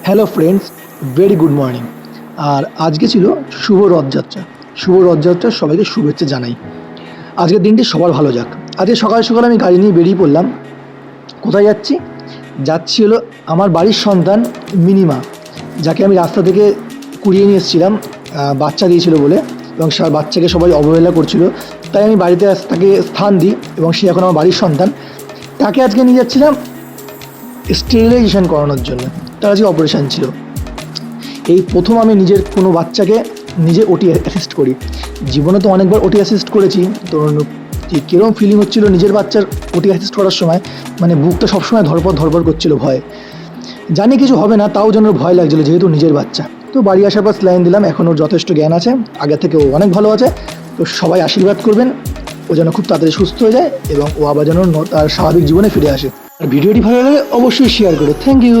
Hello friends, very good morning. আর আজকে ছিল শুভ রথযাত্রা। শুভ রথযাত্রার সবাইকে শুভেচ্ছা জানাই। আজকের দিনটি সবার ভালো যাক। আজকে সকাল সকাল আমি গাড়ি নিয়ে বেরিয়ে পড়লাম। কোথায় যাচ্ছি? যাচ্ছি হলো আমার বাড়ির সন্তান মিনিমা, যাকে আমি রাস্তা থেকে কুড়িয়ে নিয়ে এসেছিলাম বাচ্চা দিয়েছিল বলে, এবং সে বাচ্চাকে সবাই অবহেলা করছিল, তাই আমি বাড়িতে তাকে স্থান দিই এবং সে এখন আমার বাড়ির সন্তান। তাকে আজকে নিয়ে যাচ্ছিলাম স্টেরিলাইজেশন করানোর জন্য। তার আজকে অপারেশান ছিল। এই প্রথম আমি নিজের কোনো বাচ্চাকে নিজে ওটি অ্যাসিস্ট করি। জীবনে তো অনেকবার ওটি অ্যাসিস্ট করেছি, তো যে কীরকম ফিলিং হচ্ছিল নিজের বাচ্চার ওটি অ্যাসিস্ট করার সময়, মানে বুকটা সবসময় ধরপড় করছিল ভয়। জানি কিছু হবে না, তাও যেন ভয় লাগছিলো যেহেতু নিজের বাচ্চা। তো বাড়ি আসার পর স্যালাইন দিলাম। এখন ওর যথেষ্ট জ্ঞান আছে, আগের থেকে ও অনেক ভালো আছে। তো সবাই আশীর্বাদ করবেন ও যেন খুব তাড়াতাড়ি সুস্থ হয়ে যায় এবং ও আবার যেন তার স্বাভাবিক জীবনে ফিরে আসে। আর ভিডিওটি ভালো লাগে অবশ্যই শেয়ার করো। Thank you.